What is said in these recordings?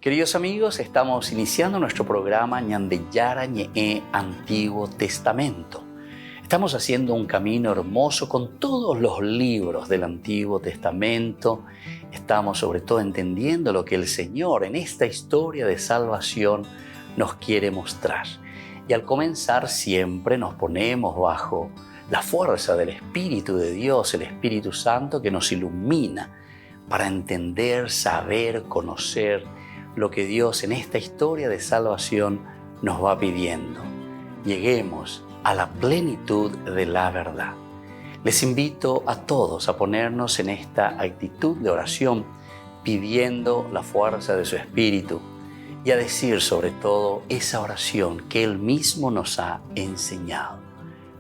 Queridos amigos, estamos iniciando nuestro programa Ñandeyara Ñe'e Antiguo Testamento. Estamos haciendo un camino hermoso con todos los libros del Antiguo Testamento. Estamos sobre todo entendiendo lo que el Señor en esta historia de salvación nos quiere mostrar. Y al comenzar siempre nos ponemos bajo la fuerza del Espíritu de Dios, el Espíritu Santo que nos ilumina para entender, saber, conocer lo que Dios en esta historia de salvación nos va pidiendo. Lleguemos a la plenitud de la verdad. Les invito a todos a ponernos en esta actitud de oración, pidiendo la fuerza de su Espíritu y a decir sobre todo esa oración que Él mismo nos ha enseñado.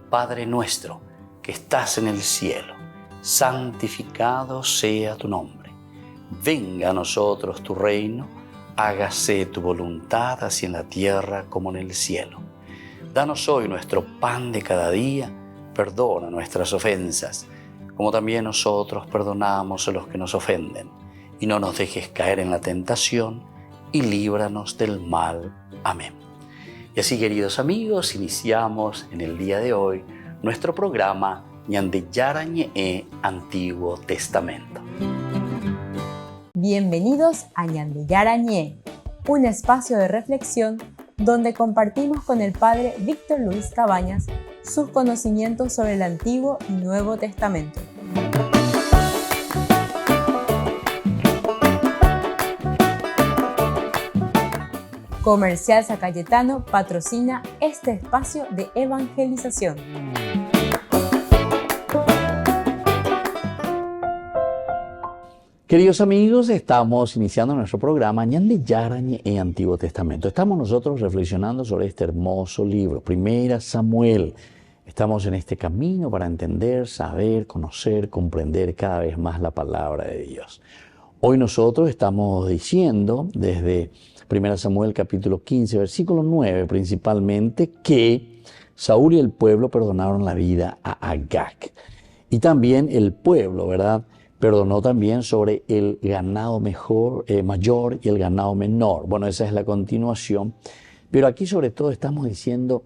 Padre nuestro que estás en el cielo, santificado sea tu nombre. Venga a nosotros tu reino, hágase tu voluntad así en la tierra como en el cielo. Danos hoy nuestro pan de cada día, perdona nuestras ofensas, como también nosotros perdonamos a los que nos ofenden. Y no nos dejes caer en la tentación, y líbranos del mal. Amén. Y así, queridos amigos, iniciamos en el día de hoy nuestro programa Ñandeyara Ñe'e Antiguo Testamento. Bienvenidos a Ñandeyara Ñe'e, un espacio de reflexión donde compartimos con el Padre Víctor Luis Cabañas sus conocimientos sobre el Antiguo y Nuevo Testamento. Comercial San Cayetano patrocina este espacio de evangelización. Queridos amigos, estamos iniciando nuestro programa Ñandeyara Ñe'e Antiguo Testamento. Estamos nosotros reflexionando sobre este hermoso libro, Primera Samuel. Estamos en este camino para entender, saber, conocer, comprender cada vez más la palabra de Dios. Hoy nosotros estamos diciendo desde Primera Samuel capítulo 15, versículo 9 principalmente, que Saúl y el pueblo perdonaron la vida a Agag. Y también el pueblo, ¿verdad?, perdonó también sobre el ganado mayor y el ganado menor. Bueno, esa es la continuación. Pero aquí sobre todo estamos diciendo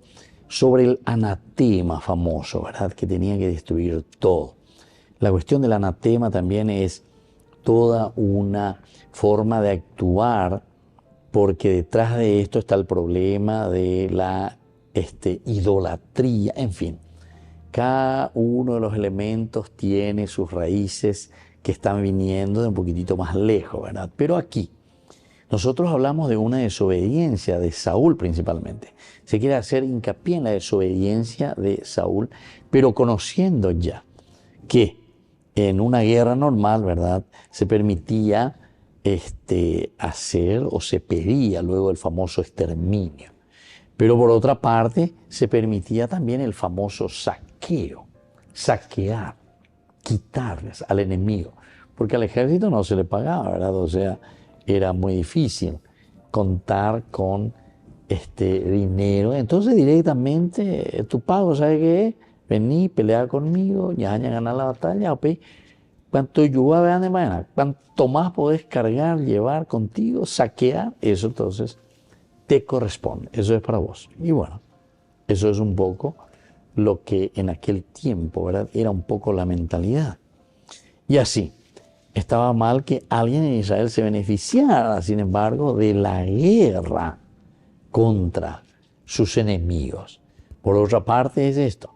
sobre el anatema famoso, ¿verdad?, que tenía que destruir todo. La cuestión del anatema también es toda una forma de actuar, porque detrás de esto está el problema de la idolatría, en fin. Cada uno de los elementos tiene sus raíces que están viniendo de un poquitito más lejos, ¿verdad? Pero aquí nosotros hablamos de una desobediencia de Saúl principalmente. Se quiere hacer hincapié en la desobediencia de Saúl, pero conociendo ya que en una guerra normal, ¿verdad?, se permitía hacer o se pedía luego el famoso exterminio. Pero por otra parte se permitía también el famoso saquear, quitarles al enemigo, porque al ejército no se le pagaba, ¿verdad? O sea, era muy difícil contar con dinero. Entonces directamente tu pago, ¿sabes qué es? Vení, pelea conmigo, ya ganar la batalla, ¿ok? Cuanto ayuda vean de mañana, cuanto más podés cargar, llevar contigo, saquear, eso entonces te corresponde, eso es para vos. Y bueno, eso es un poco lo que en aquel tiempo, ¿verdad?, era un poco la mentalidad. Y así, estaba mal que alguien en Israel se beneficiara, sin embargo, de la guerra contra sus enemigos. Por otra parte es esto,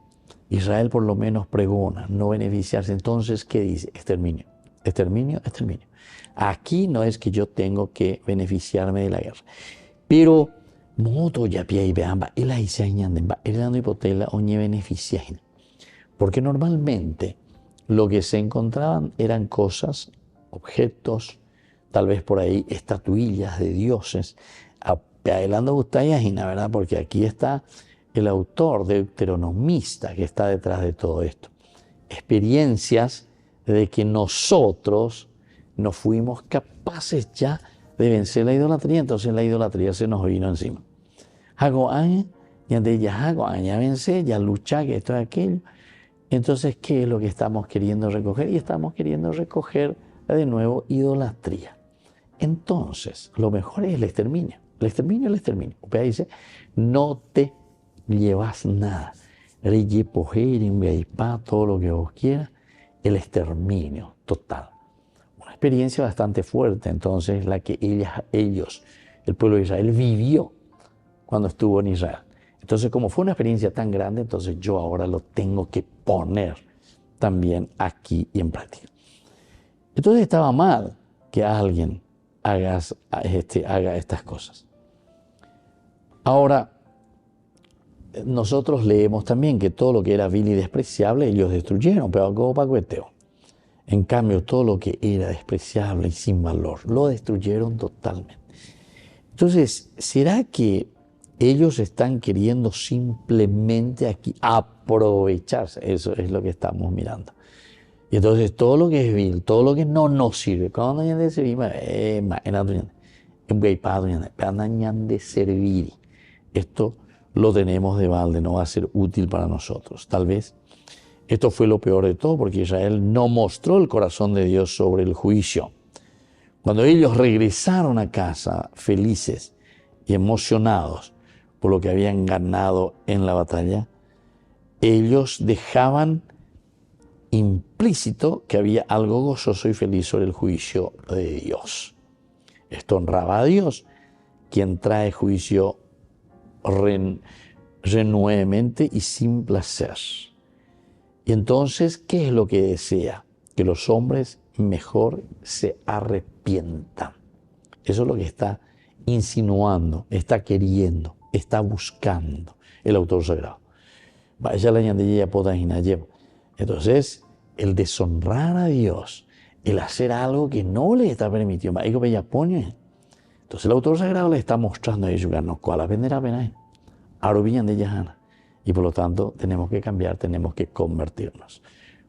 Israel por lo menos pregona no beneficiarse. Entonces, ¿qué dice? Exterminio, exterminio, exterminio. Aquí no es que yo tengo que beneficiarme de la guerra. Pero moto ya pia y veamba, él ahí se añanden, él dando hipotela oñe beneficiaje. Porque normalmente lo que se encontraban eran cosas, objetos, tal vez por ahí estatuillas de dioses, adelando gustayajina, ¿verdad? Porque aquí está el autor deuteronomista que está detrás de todo esto. Experiencias de que nosotros no fuimos capaces ya de vencer la idolatría, entonces la idolatría se nos vino encima. Ya vencer, ya luchar, que esto es aquello. Entonces, ¿qué es lo que estamos queriendo recoger? Y estamos queriendo recoger de nuevo idolatría. entonces lo mejor es el exterminio. El exterminio es el exterminio. Usted dice, no te llevas nada. Todo lo que vos quieras, el exterminio total. Una experiencia bastante fuerte, entonces, la que ellos, el pueblo de Israel, vivió cuando estuvo en Israel. Entonces, como fue una experiencia tan grande, entonces yo ahora lo tengo que poner también aquí y en práctica. Entonces estaba mal que alguien haga estas cosas. Ahora, nosotros leemos también que todo lo que era vil y despreciable ellos destruyeron, pero algo pacueteo. En cambio, todo lo que era despreciable y sin valor, lo destruyeron totalmente. Entonces, ¿será que ellos están queriendo simplemente aquí aprovecharse? Eso es lo que estamos mirando. Y entonces todo lo que es vil, todo lo que no nos sirve, cuando hayan de servir, de servir, esto lo tenemos de balde, no va a ser útil para nosotros. Tal vez esto fue lo peor de todo, porque Israel no mostró el corazón de Dios sobre el juicio. Cuando ellos regresaron a casa felices y emocionados por lo que habían ganado en la batalla, ellos dejaban implícito que había algo gozoso y feliz sobre el juicio de Dios. Esto honraba a Dios, quien trae juicio renuevamente y sin placer. Y entonces, ¿qué es lo que desea? Que los hombres mejor se arrepientan. Eso es lo que está insinuando, está queriendo, está buscando el autor sagrado. Entonces, el deshonrar a Dios, el hacer algo que no le está permitido, entonces el autor sagrado le está mostrando a ellos que no cuál aprenderá pena, de Yahana, y por lo tanto tenemos que cambiar, tenemos que convertirnos.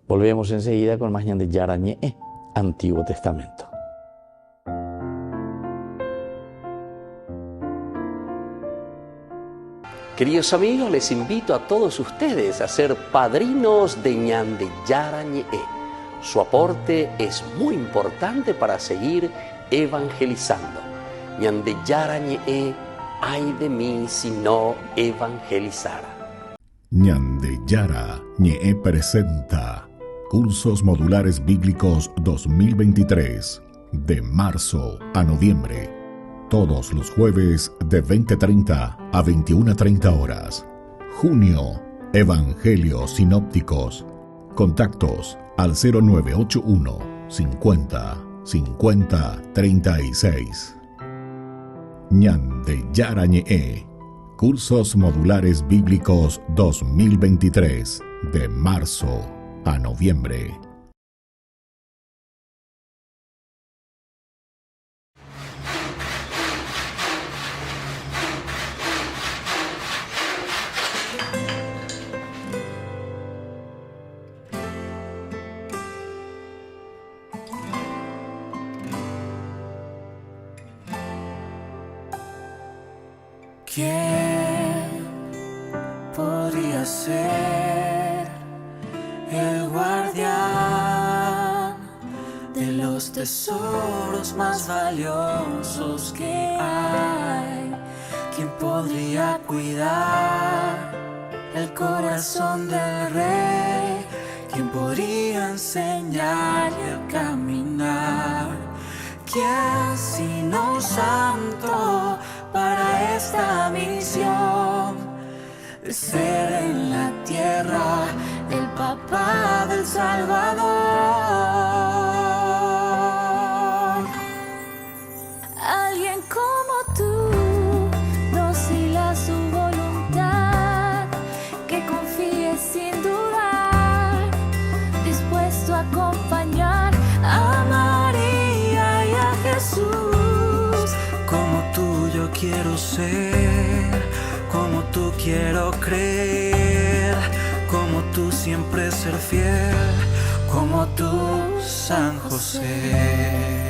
Volvemos enseguida con más de Yarañe, Antiguo Testamento. Queridos amigos, les invito a todos ustedes a ser padrinos de Ñande Yarañe. Su aporte es muy importante para seguir evangelizando. Ñande Yarañe, ay de mí si no evangelizara. Ñande Yarañe presenta Cursos Modulares Bíblicos 2023, de marzo a noviembre. Todos los jueves de 20:30 a 21:30 horas. Junio, Evangelios Sinópticos. Contactos al 0981 50 50 36. Ñande Yarañe, Cursos Modulares Bíblicos 2023, de marzo a noviembre. ¿Quién podría ser el guardián de los tesoros más valiosos que hay? ¿Quién podría cuidar el corazón del rey? ¿Quién podría enseñarle a caminar? ¿Quién sino santo para esta misión de ser en la tierra el papá del Salvador? Alguien como tú, dócil a su voluntad, que confíe sin dudar, dispuesto a acompañar a María y a Jesús. Como tú yo quiero ser, como tú quiero creer, como tú siempre ser fiel, como tú, San José.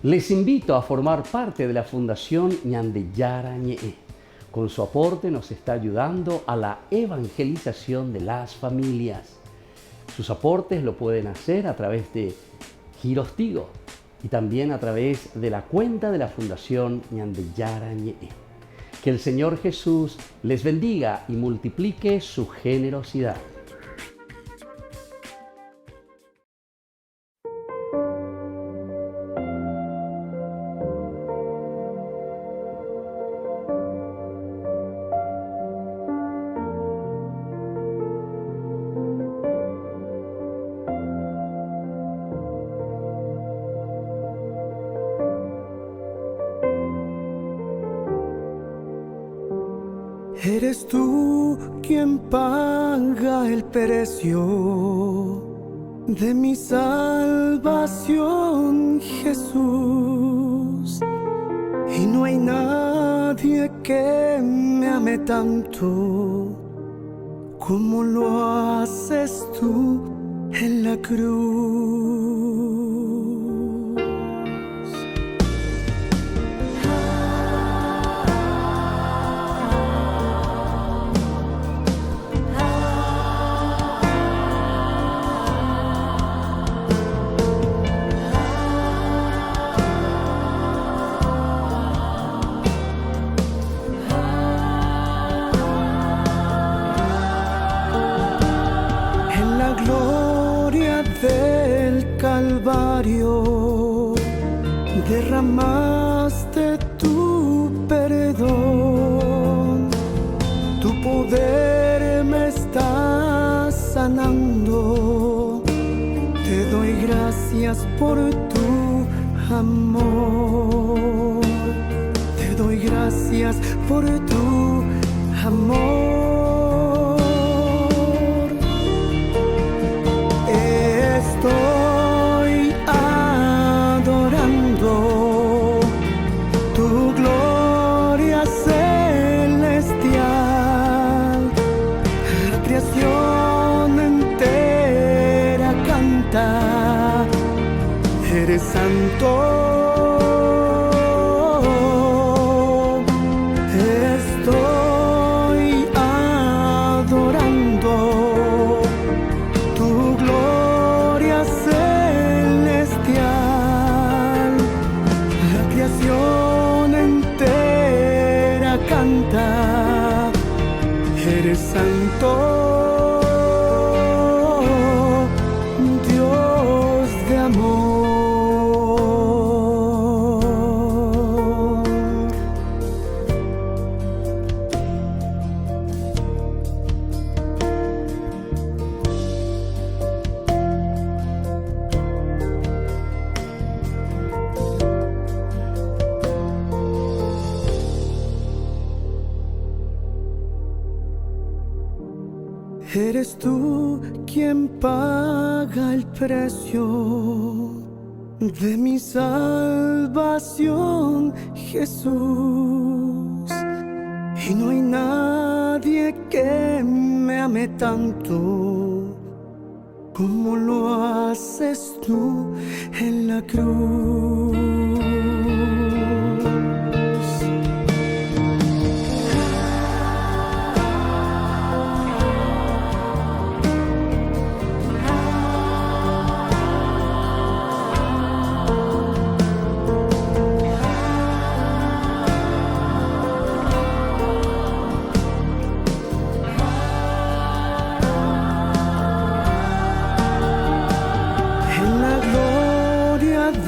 Les invito a formar parte de la Fundación Ñandeyara Ñe'e. Con su aporte nos está ayudando a la evangelización de las familias. Sus aportes lo pueden hacer a través de Giros Tigo y también a través de la cuenta de la Fundación Ñandeyara Ñe'e. Que el Señor Jesús les bendiga y multiplique su generosidad. Eres tú quien paga el precio de mi salvación, Jesús. Y no hay nadie que me ame tanto como lo haces tú en la cruz. Del Calvario derramaste tu perdón, tu poder me está sanando. Te doy gracias por tu amor, te doy gracias por tu amor. Estoy adorando tu gloria celestial. La creación entera canta, eres santo. Estoy adorando tu gloria celestial, la creación entera canta, eres santo, Dios de amor. Eres tú quien paga el precio de mi salvación, Jesús. Y no hay nadie que me ame tanto como lo haces tú en la cruz.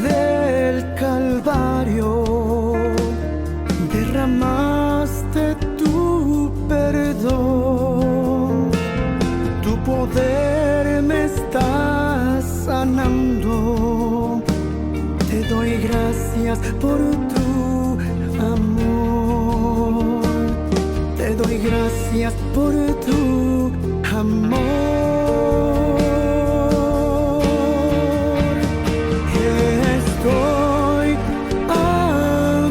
Del Calvario derramaste tu perdón, tu poder me está sanando. Te doy gracias por tu amor, te doy gracias por tu amor. Estoy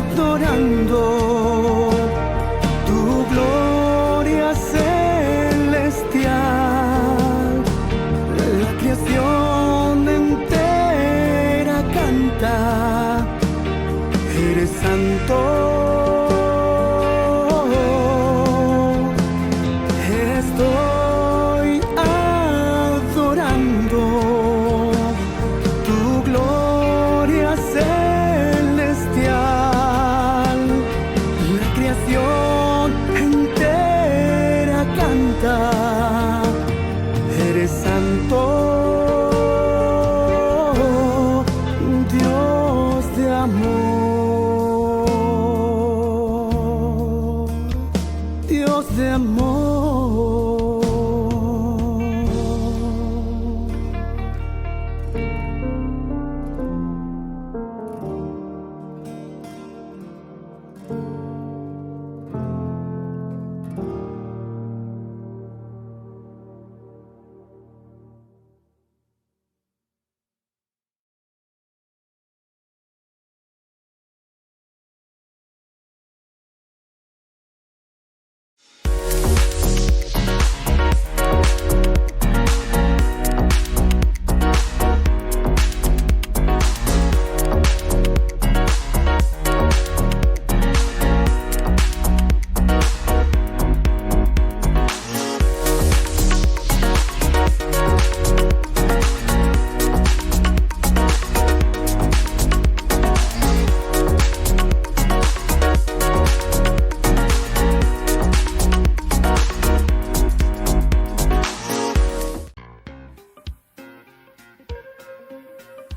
adorando tu gloria celestial, la creación entera canta, eres santo. Estoy adorando tu gloria celestial. La creación entera canta. Eres santo, Dios de amor, Dios de amor.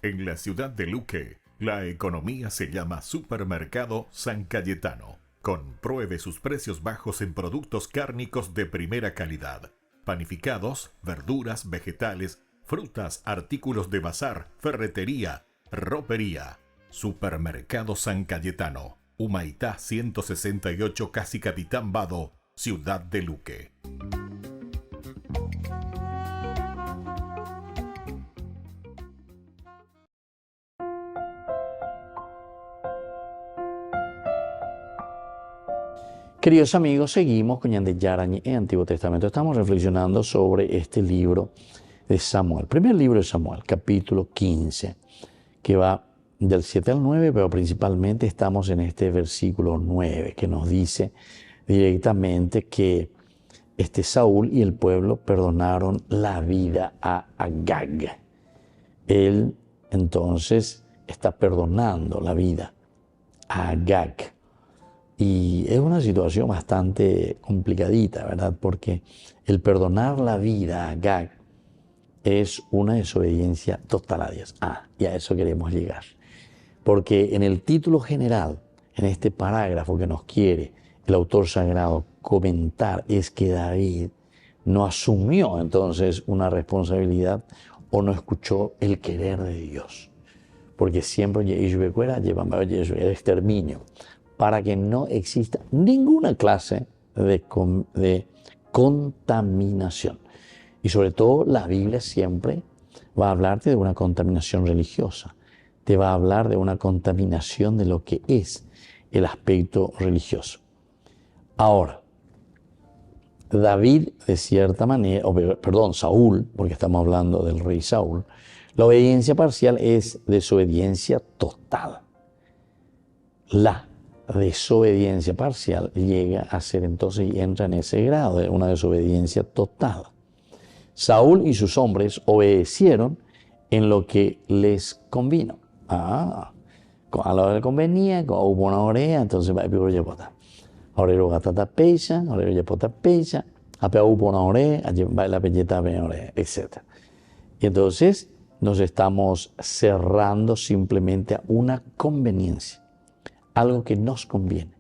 En la ciudad de Luque, la economía se llama Supermercado San Cayetano. Compruebe sus precios bajos en productos cárnicos de primera calidad. Panificados, verduras, vegetales, frutas, artículos de bazar, ferretería, ropería. Supermercado San Cayetano. Humaitá 168, Casi Capitán Vado, ciudad de Luque. Queridos amigos, seguimos con Ñan de Yarañe en Antiguo Testamento. Estamos reflexionando sobre este libro de Samuel. Primer libro de Samuel, capítulo 15, que va del 7 al 9, pero principalmente estamos en este versículo 9, que nos dice directamente que Saúl y el pueblo perdonaron la vida a Agag. Él entonces está perdonando la vida a Agag. Y es una situación bastante complicadita, ¿verdad? Porque el perdonar la vida a Agag es una desobediencia total a Dios. Y a eso queremos llegar. Porque en el título general, en este parágrafo que nos quiere el autor sagrado comentar, es que David no asumió entonces una responsabilidad o no escuchó el querer de Dios. Porque siempre el exterminio, para que no exista ninguna clase de contaminación. Y sobre todo la Biblia siempre va a hablarte de una contaminación religiosa, te va a hablar de una contaminación de lo que es el aspecto religioso. Ahora, David, de cierta manera, Saúl, porque estamos hablando del rey Saúl, la obediencia parcial es desobediencia total. La desobediencia parcial llega a ser entonces y entra en ese grado de una desobediencia total. Saúl y sus hombres obedecieron en lo que les convino. A lo que le convenía, hubo una orea, entonces va a picar yepota. Ahora lo gata pecha, ahora lo yepota pecha, a hubo una orea, va la pelleta a orea, etc. Y entonces nos estamos cerrando simplemente a una conveniencia. Algo que nos conviene,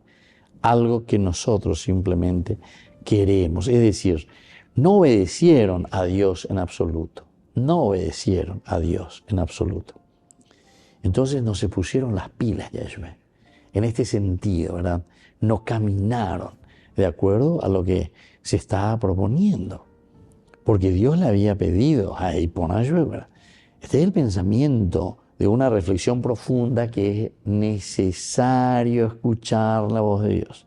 algo que nosotros simplemente queremos. Es decir, no obedecieron a Dios en absoluto, no obedecieron a Dios en absoluto. Entonces no se pusieron las pilas, Yahshua. En este sentido, ¿verdad? No caminaron de acuerdo a lo que se estaba proponiendo. Porque Dios le había pedido a Iponayue, ¿verdad? Este es el pensamiento de una reflexión profunda que es necesario escuchar la voz de Dios.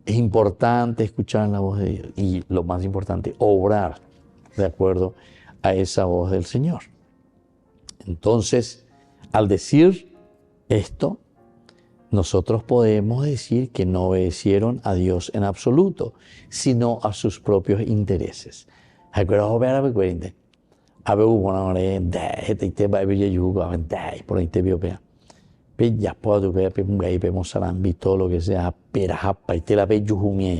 Es importante escuchar la voz de Dios y lo más importante, obrar de acuerdo a esa voz del Señor. Entonces, al decir esto, nosotros podemos decir que no obedecieron a Dios en absoluto, sino a sus propios intereses. Todo lo que sea,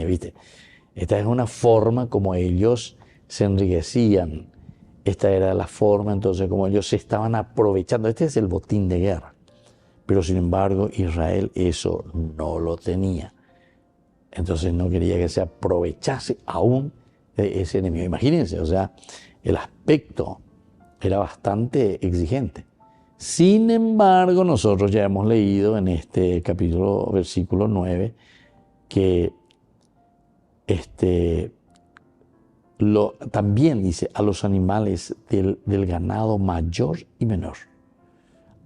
¿viste? Esta es una forma como ellos se enriquecían. Esta era la forma, entonces, como ellos se estaban aprovechando. Este es el botín de guerra. Pero, sin embargo, Israel eso no lo tenía. Entonces, no quería que se aprovechase aún de ese enemigo. Imagínense, o sea, el aspecto era bastante exigente. Sin embargo, nosotros ya hemos leído en este capítulo, versículo 9, que también dice a los animales del ganado mayor y menor,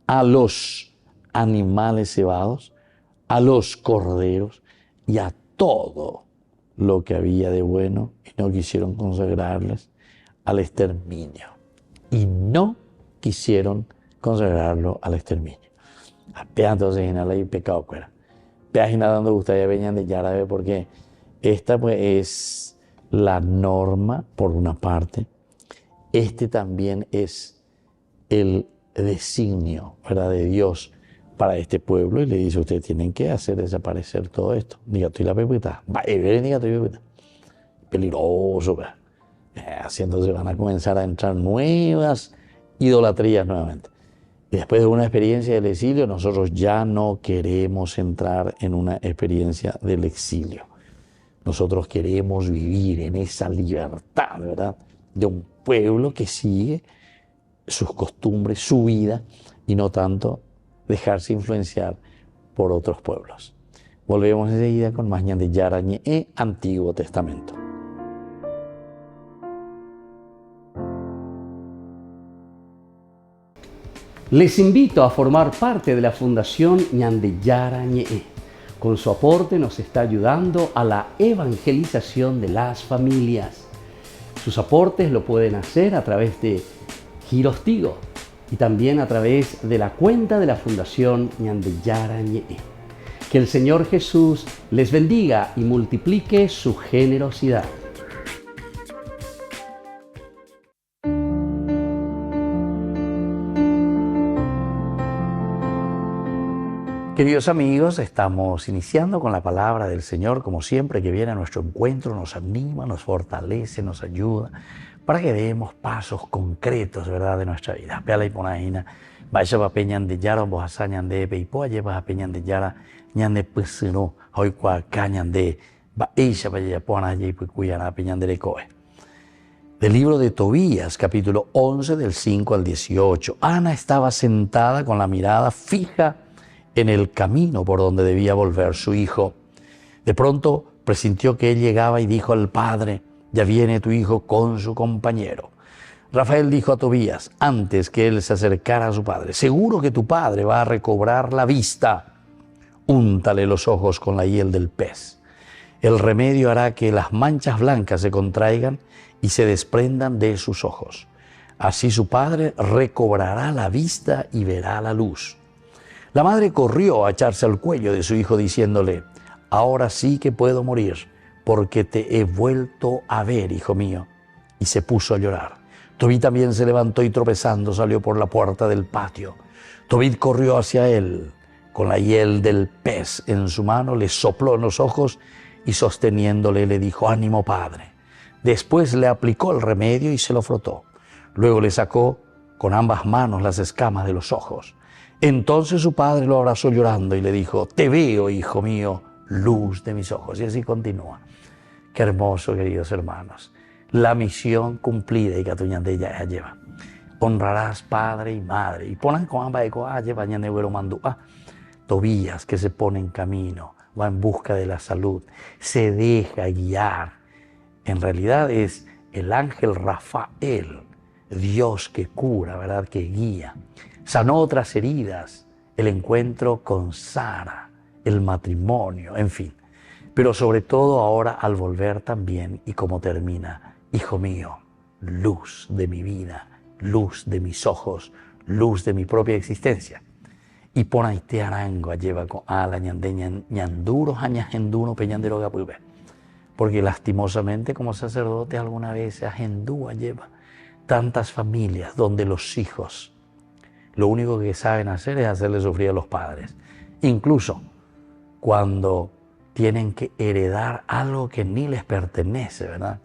a los animales cebados, a los corderos y a todo lo que había de bueno, y no quisieron consagrarles al exterminio. Y no quisieron consagrarlo al exterminio. Entonces, en la ley pecado fuera. Página donde ustedes venían de Yarabe, porque esta pues es la norma por una parte. Este también es el designio, ¿verdad?, de Dios para este pueblo, y le dice: ustedes tienen que hacer desaparecer todo esto. Peligroso, ¿verdad? Así entonces van a comenzar a entrar nuevas idolatrías nuevamente. Y después de una experiencia del exilio, nosotros ya no queremos entrar en una experiencia del exilio. Nosotros queremos vivir en esa libertad, ¿verdad?, de un pueblo que sigue sus costumbres, su vida, y no tanto dejarse influenciar por otros pueblos. Volvemos enseguida con más Ñan de Yara Ñe, Antiguo Testamento. Les invito a formar parte de la Fundación Ñan de Yara Ñe. Con su aporte nos está ayudando a la evangelización de las familias. Sus aportes lo pueden hacer a través de Giros Tigo y también a través de la cuenta de la Fundación Ñan de Yara Ñe. Que el Señor Jesús les bendiga y multiplique su generosidad. Queridos amigos, estamos iniciando con la palabra del Señor, como siempre, que viene a nuestro encuentro, nos anima, nos fortalece, nos ayuda, para que demos pasos concretos, ¿verdad?, de nuestra vida. Peala y ponaina, vaya pa peñan de yara, bojasa ñan de peipoa, lleva a peñan de yara, ñan de pusino, hoy cua cañan de va ella vaya pona y cuya peñan de recoe. Del libro de Tobías, capítulo 11, del 5 al 18. Ana estaba sentada con la mirada fija en el camino por donde debía volver su hijo. De pronto presintió que él llegaba y dijo al padre: ya viene tu hijo con su compañero. Rafael dijo a Tobías, antes que él se acercara a su padre: seguro que tu padre va a recobrar la vista. Úntale los ojos con la hiel del pez. El remedio hará que las manchas blancas se contraigan y se desprendan de sus ojos. Así su padre recobrará la vista y verá la luz. La madre corrió a echarse al cuello de su hijo diciéndole: ahora sí que puedo morir, porque te he vuelto a ver, hijo mío. Y se puso a llorar. Tobit también se levantó y tropezando salió por la puerta del patio. Tobit corrió hacia él. Con la hiel del pez en su mano le sopló en los ojos y sosteniéndole le dijo: ánimo, padre. Después le aplicó el remedio y se lo frotó. Luego le sacó con ambas manos las escamas de los ojos. Entonces su padre lo abrazó llorando y le dijo: te veo, hijo mío, luz de mis ojos. Y así continúa. Qué hermoso, queridos hermanos. La misión cumplida y que tu ñande ya lleva. Honrarás padre y madre. Y ponen con ambas de lleva ñande güero mandúa. Tobías, que se pone en camino, va en busca de la salud, se deja guiar. En realidad es el ángel Rafael, Dios que cura, ¿verdad?, que guía. Sanó otras heridas, el encuentro con Sara, el matrimonio, en fin. Pero sobre todo ahora al volver también, y como termina: hijo mío, luz de mi vida, luz de mis ojos, luz de mi propia existencia. y pon aite arango lleva con ala ñanduros añajenduno peñandero gapulbe. Porque lastimosamente como sacerdote alguna vez agendúa lleva tantas familias donde los hijos lo único que saben hacer es hacerle sufrir a los padres. Incluso cuando tienen que heredar algo que ni les pertenece, ¿verdad?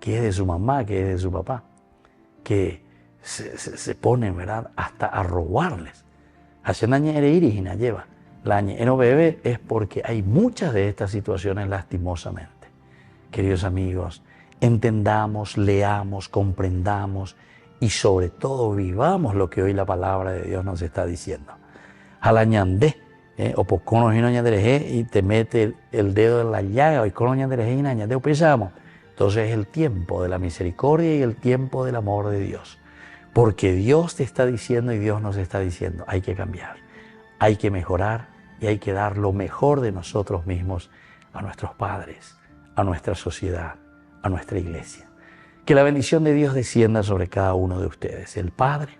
Que es de su mamá, que es de su papá, que se ponen, ¿verdad?, hasta a robarles. Hacen añereirigina lleva. La no bebe es porque hay muchas de estas situaciones lastimosamente. Queridos amigos, entendamos, leamos, comprendamos y sobre todo vivamos lo que hoy la palabra de Dios nos está diciendo. Jalañandé, o por cono y te mete el dedo en la llaga, y cono ñandereje y nañandé, pensamos. Entonces es el tiempo de la misericordia y el tiempo del amor de Dios. Porque Dios te está diciendo y Dios nos está diciendo, hay que cambiar, hay que mejorar y hay que dar lo mejor de nosotros mismos a nuestros padres, a nuestra sociedad, a nuestra iglesia. Que la bendición de Dios descienda sobre cada uno de ustedes, el Padre,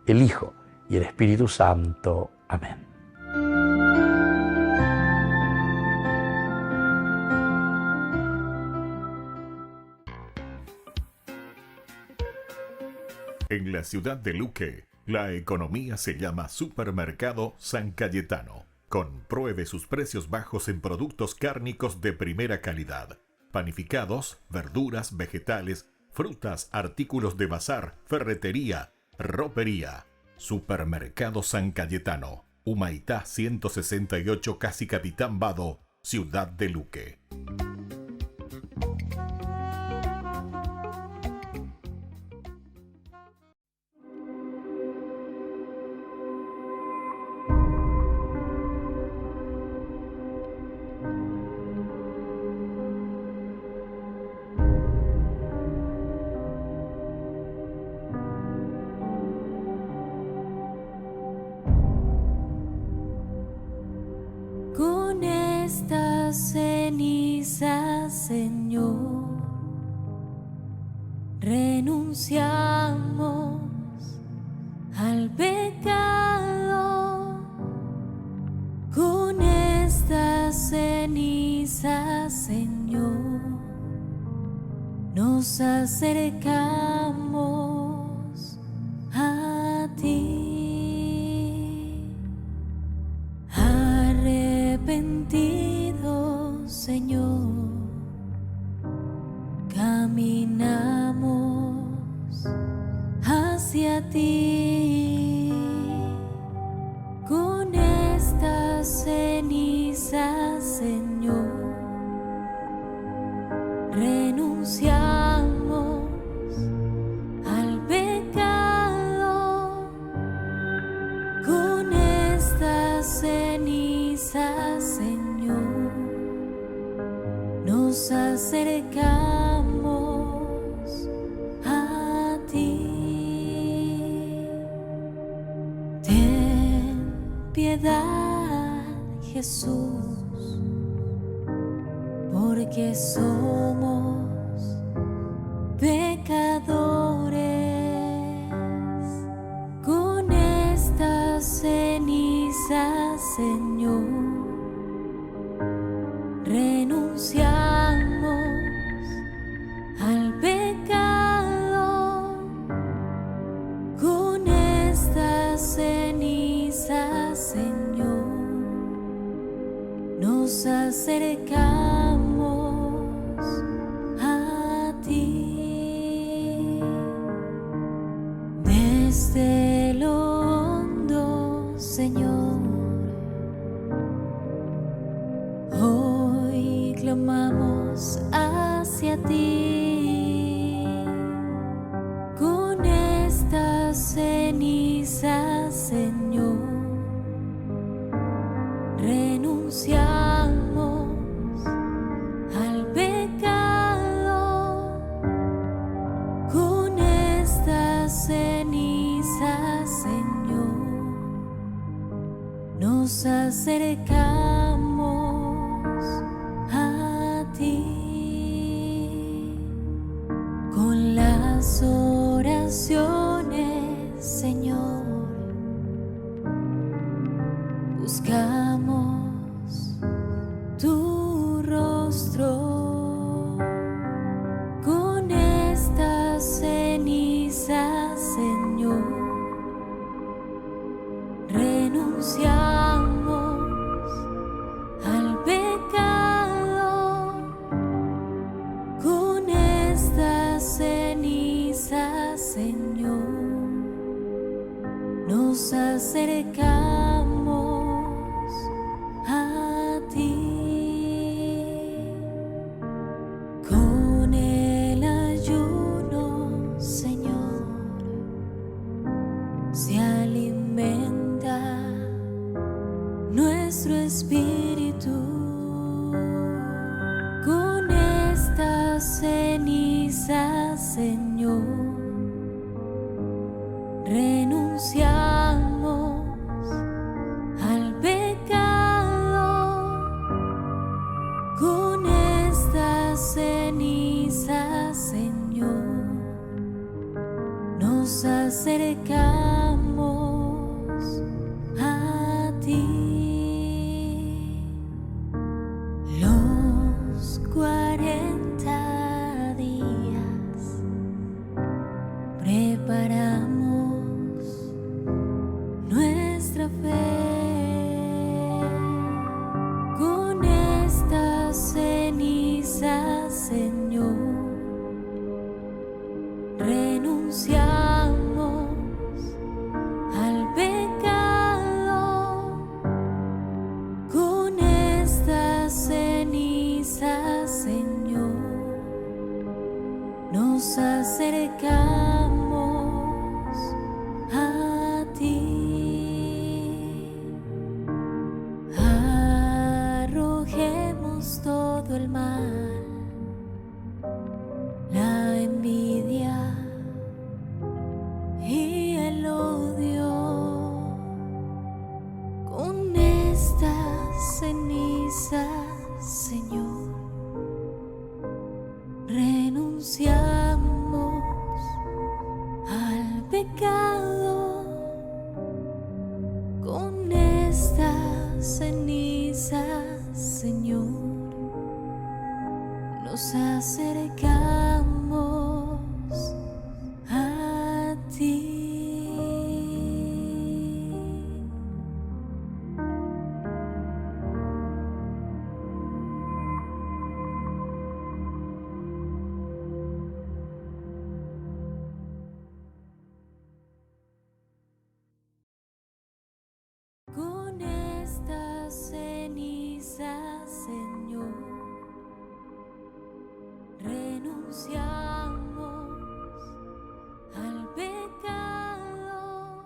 el Hijo y el Espíritu Santo. Amén. En la ciudad de Luque, la economía se llama Supermercado San Cayetano. Compruebe sus precios bajos en productos cárnicos de primera calidad. Panificados, verduras, vegetales, frutas, artículos de bazar, ferretería, ropería. Supermercado San Cayetano, Humaitá 168, Casi Capitán Vado, ciudad de Luque. Con estas cenizas, Señor, renunciamos al pecado. Con estas cenizas, Señor, nos acercamos a ti. Arrepentidos, Señor, caminamos hacia ti. Con estas cenizas, Señor, renunciamos al pecado. Con estas cenizas, Señor, nos acercamos a ti. Ten piedad, Jesús, porque somos pecadores. Con estas cenizas, Señor, renunciamos al pecado. Con estas cenizas, Señor, nos acercamos a ti. Desde lo hondo, Señor, hoy clamamos hacia ti. Con estas cenizas, Señor, renunciamos al pecado. Con estas cenizas, Señor, nos acercamos a ti. Con las oraciones, Señor, buscamos tu rostro. Con estas cenizas, Señor, renunciamos al pecado. Con estas cenizas, Señor, nos acercamos a ti. Con el ayuno, Señor, se alimenta nuestro espíritu. Con estas cenizas, Señor, renunciamos al pecado. Con estas cenizas, Señor, nos acercamos a ti. Los 40 días preparamos nuestra fe. Con estas cenizas, Señor, renunciamos al pecado. Con estas cenizas, Señor, nos acercamos a ti. Arrojemos todo el mal, la envidia y el odio. Con estas cenizas, Señor, renunciamos al pecado. Con estas cenizas, Señor, nos acercamos a ti. Con estas cenizas, Señor, renunciamos al pecado.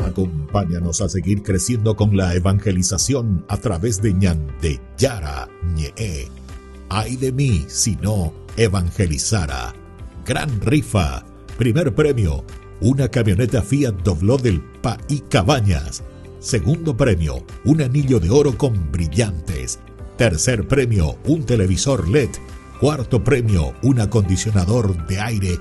Acompáñanos a seguir creciendo con la evangelización a través de Ñande Yara Ñe. Ay de mí si no evangelizara. Gran rifa. Primer premio, una camioneta Fiat Dobló del PAI Cabañas. Segundo premio, un anillo de oro con brillantes. Tercer premio, un televisor LED. Cuarto premio, un acondicionador de aire.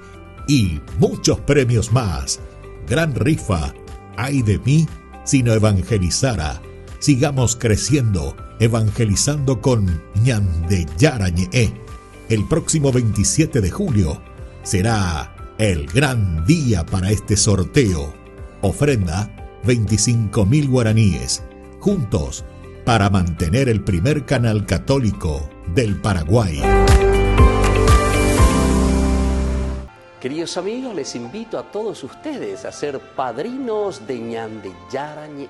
Y muchos premios más. Gran rifa. Ay de mí si no evangelizara. Sigamos creciendo, evangelizando con Ñande Yara Ñe. El próximo 27 de julio será el gran día para este sorteo. Ofrenda 25.000 guaraníes. Juntos para mantener el primer canal católico del Paraguay. Queridos amigos, les invito a todos ustedes a ser padrinos de Ñande Yara Ñe.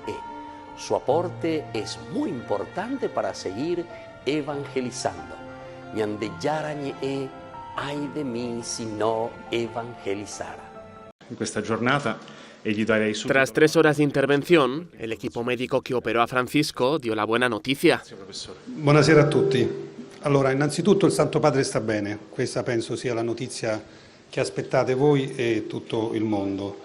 Su aporte es muy importante para seguir evangelizando. Ñande Yara Ñe, ay de mí si no evangelizara. En esta jornada, Tras 3 horas de intervención, el equipo médico che operò a Francisco dio la buona notizia. Buonasera a tutti. Allora, innanzitutto il Santo Padre sta bene. Questa penso sia la notizia che aspettate voi e tutto il mondo.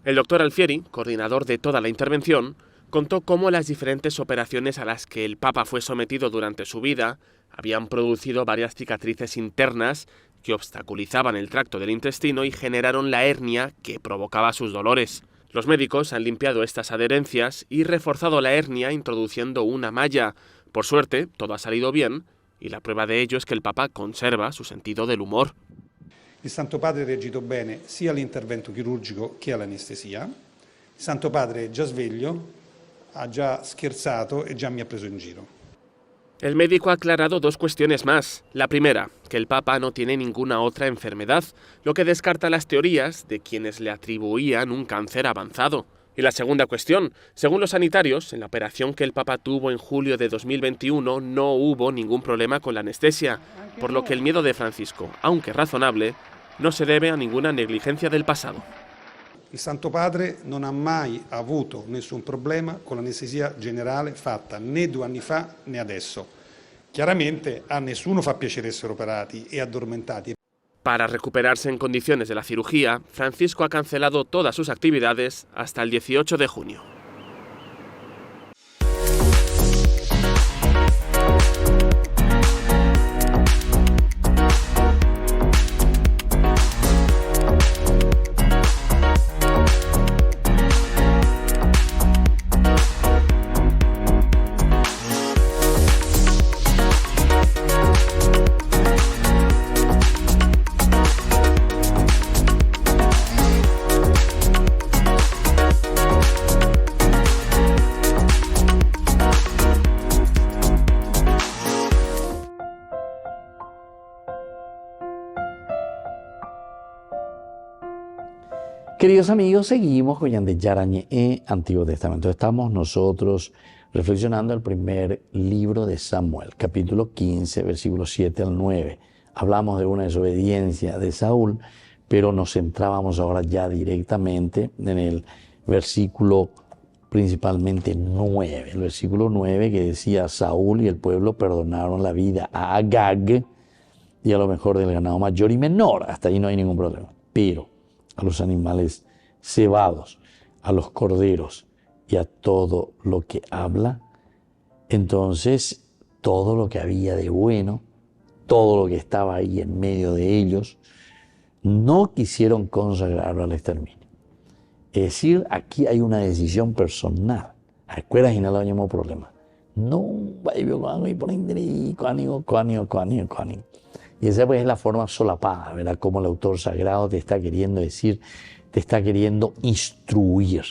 El doctor Alfieri, coordinador de toda la intervención, Contó cómo las diferentes operaciones a las que el Papa fue sometido durante su vida habían producido varias cicatrices internas que obstaculizaban el tracto del intestino y generaron la hernia que provocaba sus dolores. Los médicos han limpiado estas adherencias y reforzado la hernia introduciendo una malla. Por suerte, todo ha salido bien y la prueba de ello es que el Papa conserva su sentido del humor. Il Santo Padre ha reagito bene sia all'intervento chirurgico che all'anestesia. Il Santo Padre è già sveglio, ha già scherzato e già mi ha preso in giro. El médico ha aclarado dos cuestiones más. La primera, que el Papa no tiene ninguna otra enfermedad, lo que descarta las teorías de quienes le atribuían un cáncer avanzado. Y la segunda cuestión, según los sanitarios, en la operación que el Papa tuvo en julio de 2021 no hubo ningún problema con la anestesia, por lo que el miedo de Francisco, aunque razonable, no se debe a ninguna negligencia del pasado. Il Santo Padre non ha mai avuto nessun problema con l'anestesia generale fatta né 2 anni fa né adesso. Chiaramente a nessuno fa piacere essere operati e addormentati. Para recuperarse en condiciones de la cirugía, Francisco ha cancelado todas sus actividades hasta el 18 de junio. Queridos amigos, seguimos con Ñandeyara Ñe'e, Antiguo Testamento. Estamos nosotros reflexionando el primer libro de Samuel, capítulo 15, versículos 7 al 9. Hablamos de una desobediencia de Saúl, pero nos centrábamos ahora ya directamente en el versículo principalmente 9. El versículo 9 que decía: Saúl y el pueblo perdonaron la vida a Agag y a lo mejor del ganado mayor y menor. Hasta ahí no hay ningún problema. Pero a los animales cebados, a los corderos y a todo lo que habla. Entonces, todo lo que había de bueno, todo lo que estaba ahí en medio de ellos, no quisieron consagrarlo al exterminio. Es decir, aquí hay una decisión personal. Acuerdas y no hay ningún problema. No, y esa pues es la forma solapada, ¿verdad? Como el autor sagrado te está queriendo decir, te está queriendo instruir.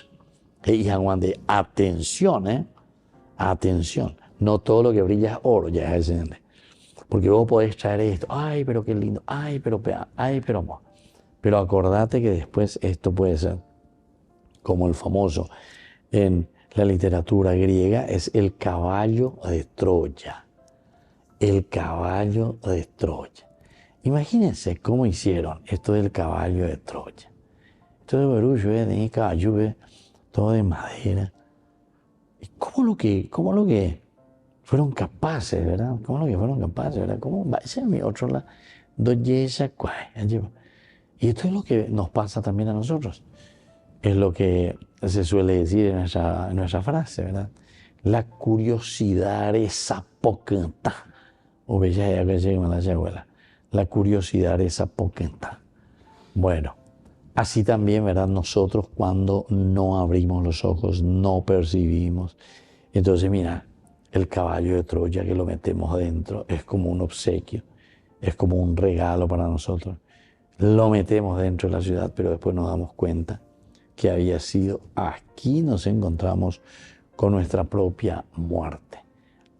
Y de atención, atención. No todo lo que brilla es oro, ya es ese. Porque vos podés traer esto, ay, pero qué lindo, ay, pero no. Pero acordate que después esto puede ser, como el famoso en la literatura griega, es el caballo de Troya. El caballo de Troya. Imagínense cómo hicieron esto del caballo de Troya. Esto de barullo, de caballo, todo de madera. ¿Y cómo lo que fueron capaces, verdad? ¿Cómo lo que fueron capaces, verdad? ¿Cómo va a ser mi otro lado? Y esto es lo que nos pasa también a nosotros. Es lo que se suele decir en nuestra frase, ¿verdad? La curiosidad es apocanta. La curiosidad es apocanta. Bueno, así también, ¿verdad? Nosotros cuando no abrimos los ojos, no percibimos. Entonces, mira, el caballo de Troya que lo metemos dentro es como un obsequio, es como un regalo para nosotros. Lo metemos dentro de la ciudad, pero después nos damos cuenta que había sido aquí nos encontramos con nuestra propia muerte.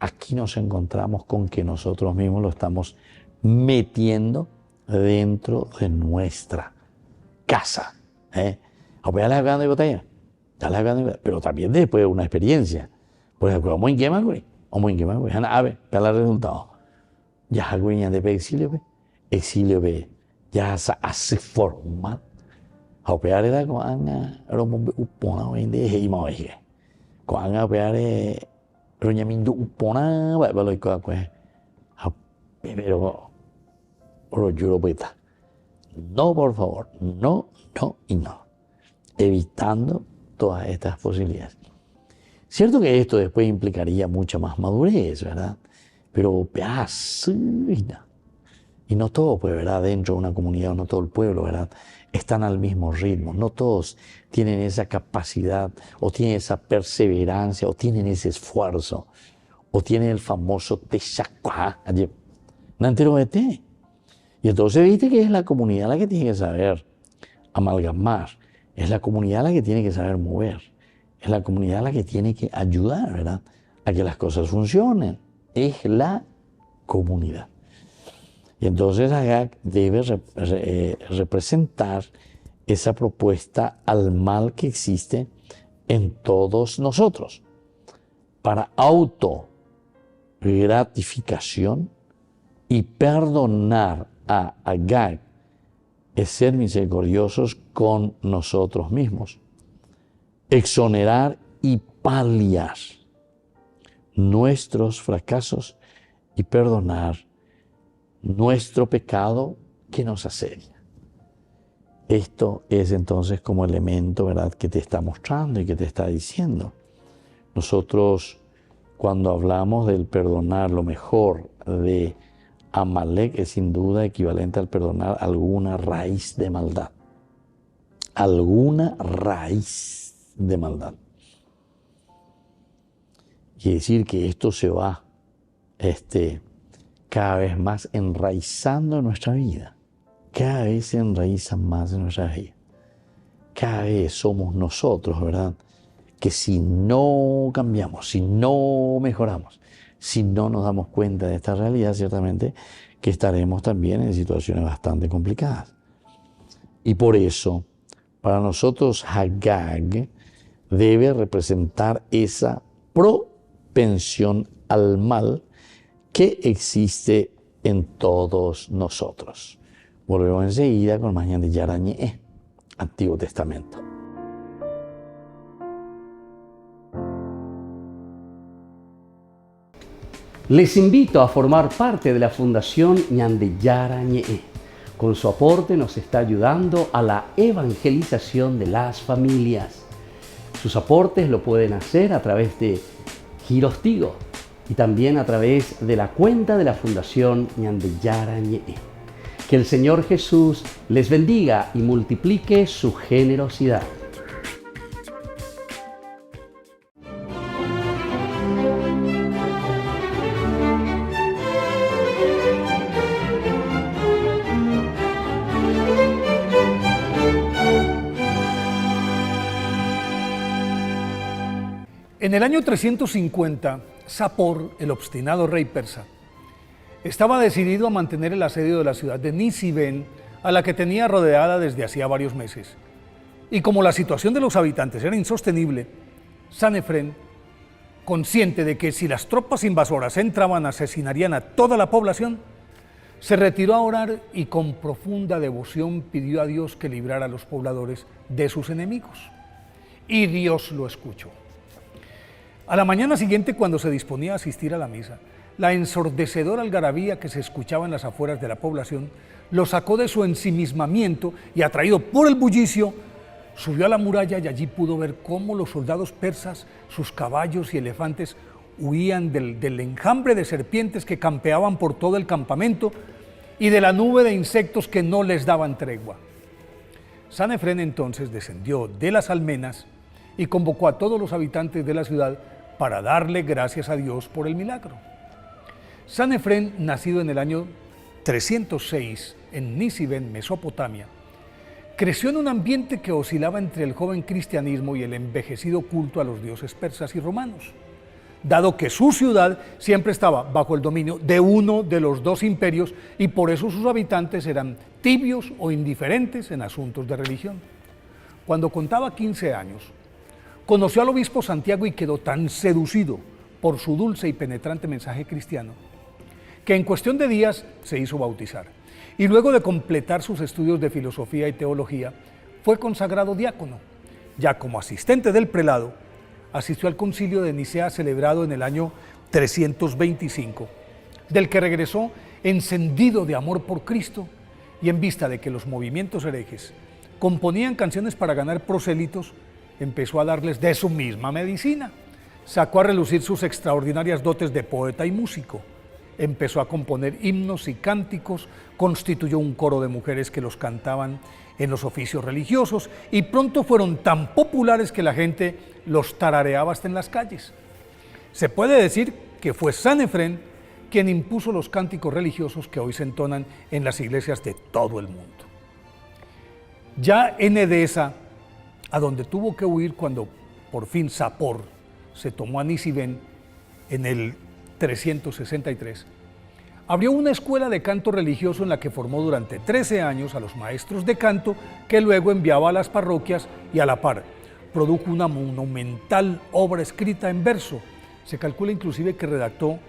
Aquí nos encontramos con que nosotros mismos lo estamos metiendo dentro de nuestra casa. Pero también después de una experiencia. Por ejemplo, vamos en quema, güey. A ver, para el resultado. Ya, güey, ya de exilio, ya se hace formal. A operar era con Ana, Romo Upona, güey, de Heimoje. Con Ana operar Roña Mindu Upona, güey, pero juro, no, por favor, no y no. Evitando todas estas posibilidades. Cierto que esto después implicaría mucha más madurez, ¿verdad? Pero y no todo, pues, ¿verdad? Dentro de una comunidad, no todo el pueblo, ¿verdad? Están al mismo ritmo. No todos tienen esa capacidad, o tienen esa perseverancia, o tienen ese esfuerzo, o tienen el famoso teshakuá, no entero de té. Y entonces viste que es la comunidad la que tiene que saber amalgamar, es la comunidad la que tiene que saber mover, es la comunidad la que tiene que ayudar, ¿verdad?, a que las cosas funcionen. Es la comunidad. Y entonces Agag debe representar esa propuesta al mal que existe en todos nosotros, para autogratificación y perdonar a Agag es ser misericordiosos con nosotros mismos, exonerar y paliar nuestros fracasos y perdonar nuestro pecado que nos asedia. Esto es entonces como elemento, ¿verdad?, que te está mostrando y que te está diciendo. Nosotros, cuando hablamos del perdonar, lo mejor de Amalek es sin duda equivalente al perdonar alguna raíz de maldad. Alguna raíz de maldad. Quiere decir que esto se va cada vez más enraizando en nuestra vida. Cada vez se enraiza más en nuestra vida. Cada vez somos nosotros, ¿verdad?, que si no cambiamos, si no mejoramos, si no nos damos cuenta de esta realidad, ciertamente que estaremos también en situaciones bastante complicadas. Y por eso, para nosotros, Agag debe representar esa propensión al mal que existe en todos nosotros. Volvemos enseguida con más Ñan de Yara Ñe'e, Antiguo Testamento. Les invito a formar parte de la Fundación Ñan de Yara Ñe'e. Con su aporte nos está ayudando a la evangelización de las familias. Sus aportes lo pueden hacer a través de Giros Tigo y también a través de la cuenta de la Fundación Ñan de Yara Ñe'e. Que el Señor Jesús les bendiga y multiplique su generosidad. En el año 350, Sapor, el obstinado rey persa, estaba decidido a mantener el asedio de la ciudad de Nisibén, a la que tenía rodeada desde hacía varios meses. Y como la situación de los habitantes era insostenible, Sanefren, consciente de que si las tropas invasoras entraban asesinarían a toda la población, se retiró a orar y con profunda devoción pidió a Dios que librara a los pobladores de sus enemigos. Y Dios lo escuchó. A la mañana siguiente, cuando se disponía a asistir a la misa, la ensordecedora algarabía que se escuchaba en las afueras de la población lo sacó de su ensimismamiento y, atraído por el bullicio, subió a la muralla y allí pudo ver cómo los soldados persas, sus caballos y elefantes huían del enjambre de serpientes que campeaban por todo el campamento y de la nube de insectos que no les daban tregua. Sanefren entonces descendió de las almenas y convocó a todos los habitantes de la ciudad para darle gracias a Dios por el milagro. Sanefren, nacido en el año 306 en Nisibén, Mesopotamia, creció en un ambiente que oscilaba entre el joven cristianismo y el envejecido culto a los dioses persas y romanos, dado que su ciudad siempre estaba bajo el dominio de uno de los dos imperios y por eso sus habitantes eran tibios o indiferentes en asuntos de religión. Cuando contaba 15 años, conoció al obispo Santiago y quedó tan seducido por su dulce y penetrante mensaje cristiano que en cuestión de días se hizo bautizar. Y luego de completar sus estudios de filosofía y teología, fue consagrado diácono. Ya como asistente del prelado, asistió al concilio de Nicea celebrado en el año 325, del que regresó encendido de amor por Cristo y en vista de que los movimientos herejes componían canciones para ganar prosélitos, empezó a darles de su misma medicina, sacó a relucir sus extraordinarias dotes de poeta y músico. Empezó a componer himnos y cánticos, constituyó un coro de mujeres que los cantaban en los oficios religiosos y pronto fueron tan populares que la gente los tarareaba hasta en las calles. Se puede decir que fue San Efrén quien impuso los cánticos religiosos que hoy se entonan en las iglesias de todo el mundo. Ya en Edesa, a donde tuvo que huir cuando por fin Sapor se tomó a Nisibén en el 363, abrió una escuela de canto religioso en la que formó durante 13 años a los maestros de canto que luego enviaba a las parroquias y a la par produjo una monumental obra escrita en verso. Se calcula inclusive que redactó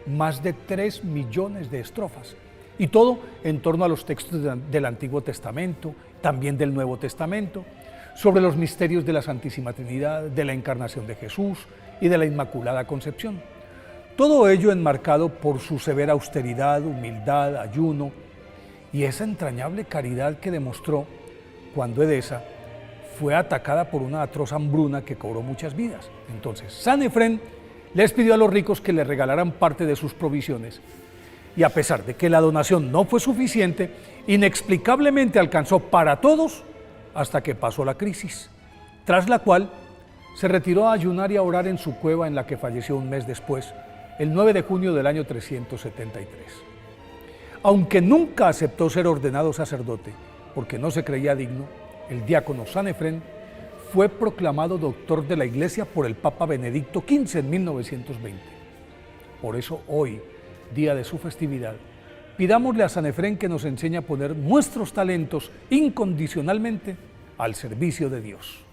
más de 3 millones de estrofas y todo en torno a los textos del Antiguo Testamento, también del Nuevo Testamento, sobre los misterios de la Santísima Trinidad, de la encarnación de Jesús y de la Inmaculada Concepción. Todo ello enmarcado por su severa austeridad, humildad, ayuno y esa entrañable caridad que demostró cuando Edesa fue atacada por una atroz hambruna que cobró muchas vidas. Entonces, San Efrén les pidió a los ricos que le regalaran parte de sus provisiones y a pesar de que la donación no fue suficiente, inexplicablemente alcanzó para todos hasta que pasó la crisis, tras la cual se retiró a ayunar y a orar en su cueva en la que falleció un mes después, el 9 de junio del año 373. Aunque nunca aceptó ser ordenado sacerdote, porque no se creía digno, el diácono San Efrén fue proclamado doctor de la Iglesia por el Papa Benedicto XV en 1920. Por eso hoy, día de su festividad, pidámosle a San Efrén que nos enseñe a poner nuestros talentos incondicionalmente al servicio de Dios.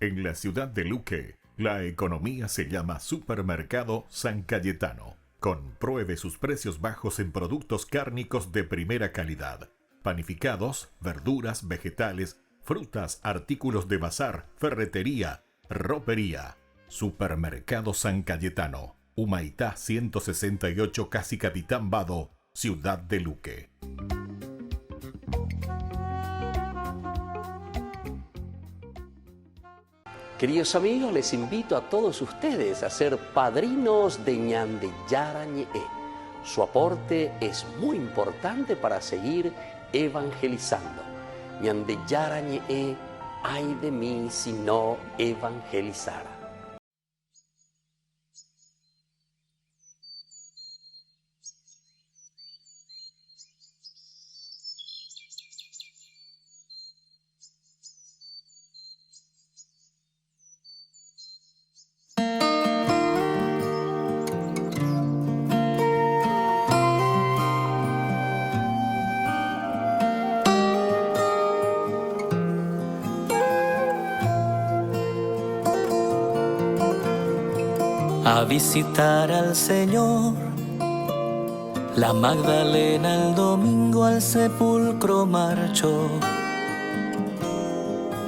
En la ciudad de Luque, la economía se llama Supermercado San Cayetano. Compruebe sus precios bajos en productos cárnicos de primera calidad. Panificados, verduras, vegetales, frutas, artículos de bazar, ferretería, ropería. Supermercado San Cayetano, Humaitá 168, Casi Capitán Vado, ciudad de Luque. Queridos amigos, les invito a todos ustedes a ser padrinos de Ñandeyara Ñe'e. Su aporte es muy importante para seguir evangelizando. Ñandeyara Ñe'e, ay de mí si no evangelizara. A visitar al Señor, la Magdalena el domingo al sepulcro marchó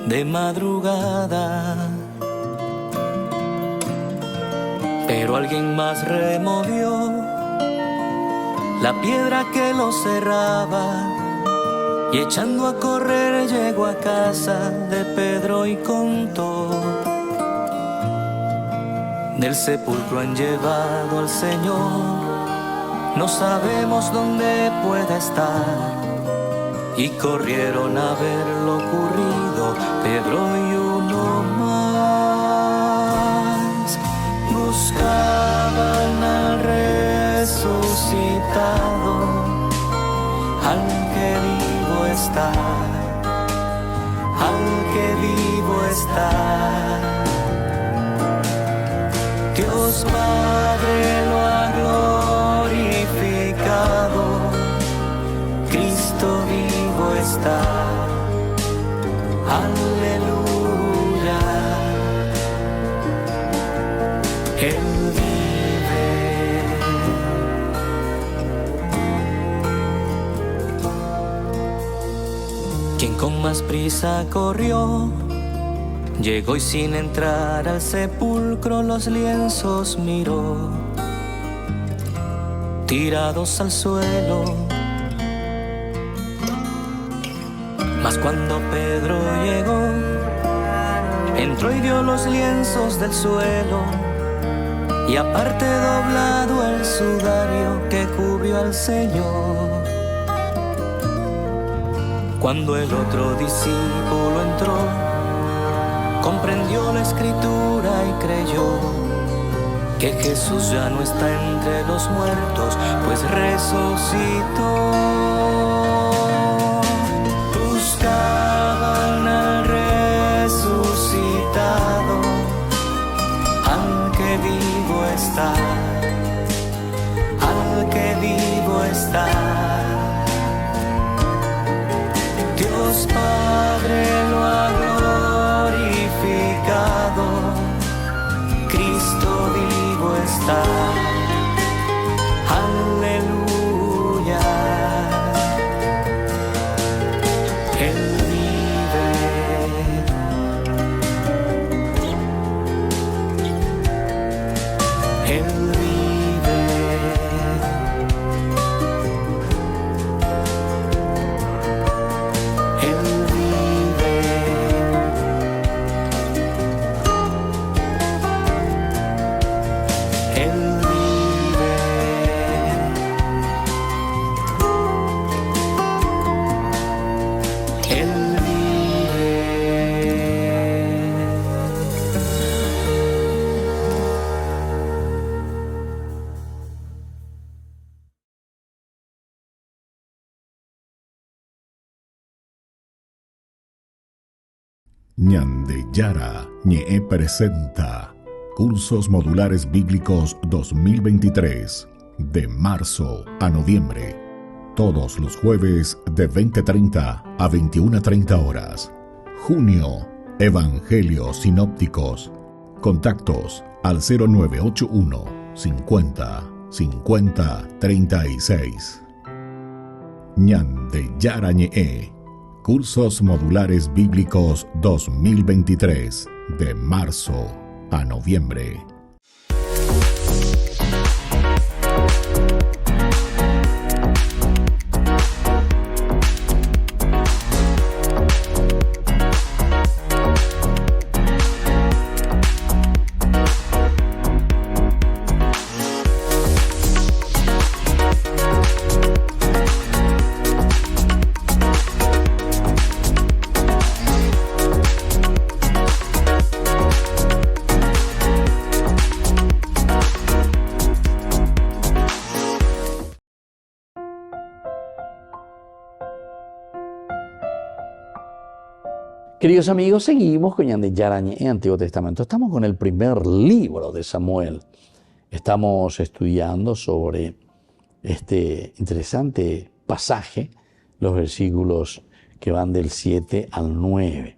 de madrugada, pero alguien más removió la piedra que lo cerraba y echando a correr llegó a casa de Pedro y contó. Del sepulcro han llevado al Señor, no sabemos dónde puede estar. Y corrieron a ver lo ocurrido, Pedro y uno más. Buscaban al resucitado, al que vivo está, al que vivo está. Dios Padre lo ha glorificado, Cristo vivo está, aleluya. Él vive. Quien con más prisa corrió Llegó y sin entrar al sepulcro los lienzos miró, tirados al suelo. Mas cuando Pedro llegó, entró y vio los lienzos del suelo, y aparte doblado el sudario que cubrió al Señor. Cuando el otro discípulo entró, comprendió la escritura y creyó que Jesús ya no está entre los muertos, pues resucitó. Buscaban al resucitado, al que vivo está, al que vivo está. Dios Padre lo ha glorificado, Cristo vivo está. Aleluya. Él vive. Él vive. Él vive. Él vive. Él vive. Ñande Yara Ñe presenta Cursos Modulares Bíblicos 2023, de marzo a noviembre, todos los jueves de 20:30 a 21:30 horas. Junio, Evangelios Sinópticos. Contactos al 0981 50 50 36. Ñande Yara Ñe, Cursos Modulares Bíblicos 2023, de marzo a noviembre. Queridos amigos, seguimos con Ñande Yara Ñe, Antiguo Testamento. Estamos con el primer libro de Samuel. Estamos estudiando sobre este interesante pasaje, los versículos que van del 7 al 9.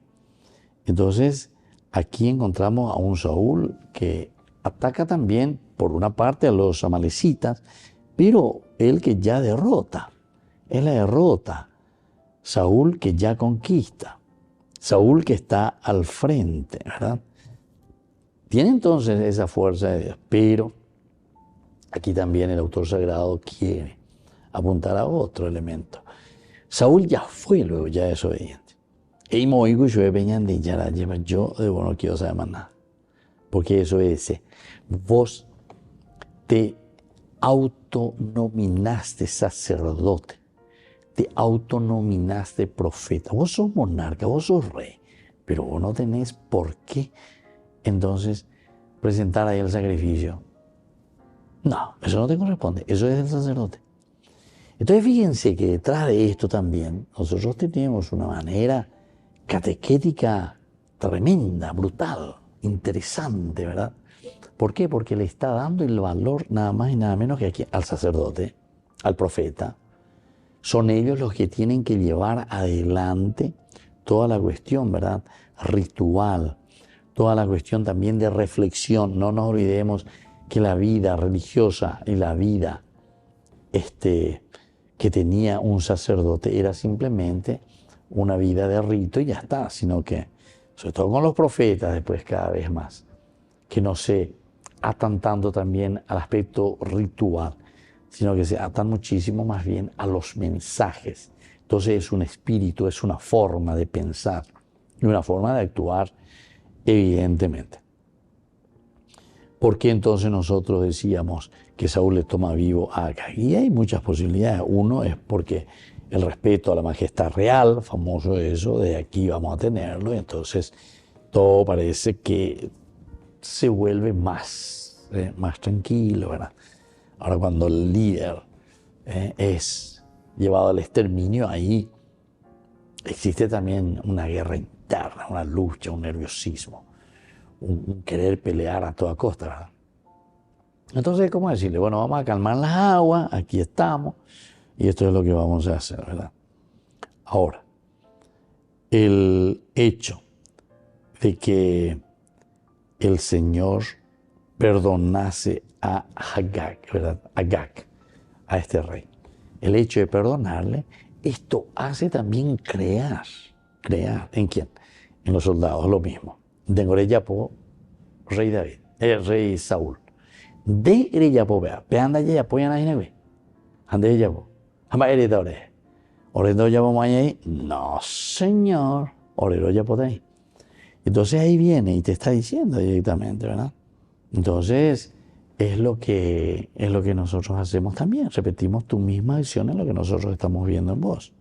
Entonces, aquí encontramos a un Saúl que ataca también, por una parte, a los amalecitas, pero él que ya derrota. Es la derrota. Saúl que ya conquista. Saúl que está al frente, ¿verdad? Tiene entonces esa fuerza de Dios, pero aquí también el autor sagrado quiere apuntar a otro elemento. Saúl ya fue luego ya desobediente. Yo de bueno quiero saber más nada. Porque eso es, vos te autonominaste sacerdote. Te autonominaste profeta. Vos sos monarca, vos sos rey, pero vos no tenés por qué entonces presentar ahí el sacrificio. No, eso no te corresponde, eso es del sacerdote. Entonces fíjense que detrás de esto también nosotros tenemos una manera catequética tremenda, brutal, interesante, ¿verdad? ¿Por qué? Porque le está dando el valor nada más y nada menos que aquí al sacerdote, al profeta. Son ellos los que tienen que llevar adelante toda la cuestión, ¿verdad? Ritual, toda la cuestión también de reflexión. No nos olvidemos que la vida religiosa y la vida que tenía un sacerdote era simplemente una vida de rito y ya está, sino que sobre todo con los profetas después cada vez más, que no se atan tanto también al aspecto ritual, sino que se atan muchísimo más bien a los mensajes. Entonces es un espíritu, es una forma de pensar y una forma de actuar, evidentemente. ¿Por qué entonces nosotros decíamos que Saúl le toma vivo a Agag? Y hay muchas posibilidades. Uno es porque el respeto a la majestad real, famoso eso, de aquí vamos a tenerlo, y entonces todo parece que se vuelve más tranquilo, ¿verdad? Ahora cuando el líder es llevado al exterminio, ahí existe también una guerra interna, una lucha, un nerviosismo, un querer pelear a toda costa, ¿verdad? Entonces, ¿cómo decirle? Bueno, vamos a calmar las aguas, aquí estamos, y esto es lo que vamos a hacer, ¿verdad? Ahora, el hecho de que el Señor perdonase a Agag, ¿verdad? Agag, a este rey. El hecho de perdonarle, esto hace también crear, ¿en quién? En los soldados, lo mismo. De Goreyapo, rey David, rey Saúl. De Goreyapo, vea anda ya apoyan a Ginebra. Ande Yapo. Jamás hereda ore. Orendo Yapo mañana. No, señor. Orero Yapo de ahí. Entonces ahí viene y te está diciendo directamente, ¿verdad? Entonces es lo que nosotros hacemos también. Repetimos tu misma acción en lo que nosotros estamos viendo en vos.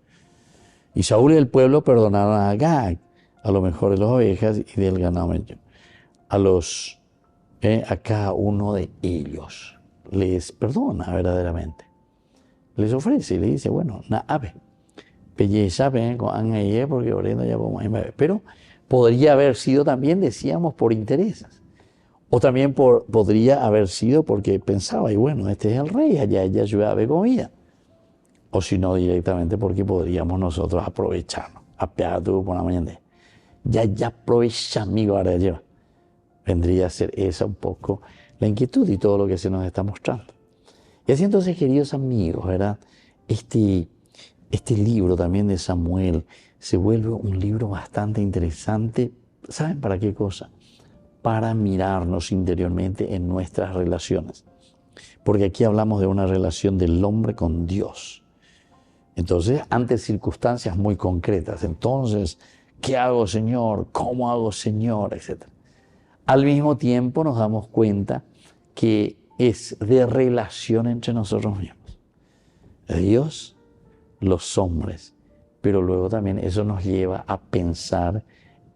Y Saúl y el pueblo perdonaron a Agag, a lo mejor de las ovejas y del ganado, a cada uno de ellos les perdona verdaderamente, les ofrece y le dice, bueno, porque orando ya vamos a ver. Pero podría haber sido también, decíamos, por intereses, o también podría haber sido porque pensaba, y bueno, este es el rey, allá ella ayuda a ver comida, o si no directamente porque podríamos nosotros aprovecharnos, apear tú por la mañana. Ya aprovecha, amigo, ahora lleva. Vendría a ser esa un poco la inquietud y todo lo que se nos está mostrando. Y así entonces, queridos amigos, ¿verdad? Este libro también de Samuel se vuelve un libro bastante interesante. ¿Saben para qué cosa? Para mirarnos interiormente en nuestras relaciones. Porque aquí hablamos de una relación del hombre con Dios. Entonces, ante circunstancias muy concretas. Entonces, ¿qué hago, Señor? ¿Cómo hago, Señor? Etcétera. Al mismo tiempo nos damos cuenta que es de relación entre nosotros mismos. Dios, los hombres, pero luego también eso nos lleva a pensar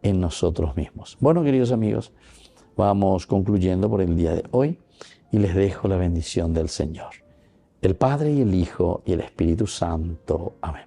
en nosotros mismos. Bueno, queridos amigos, vamos concluyendo por el día de hoy y les dejo la bendición del Señor, el Padre y el Hijo y el Espíritu Santo. Amén.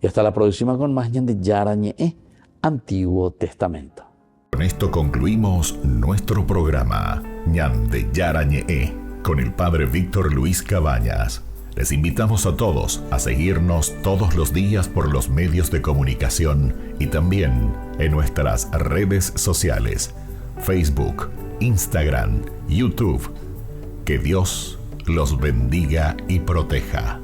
Y hasta la próxima con más Ñan de Yara Ñe, Antiguo Testamento. Con esto concluimos nuestro programa Ñan de Yara Ñe con el Padre Víctor Luis Cabañas. Les invitamos a todos a seguirnos todos los días por los medios de comunicación y también en nuestras redes sociales, Facebook, Instagram, YouTube. Que Dios los bendiga y proteja.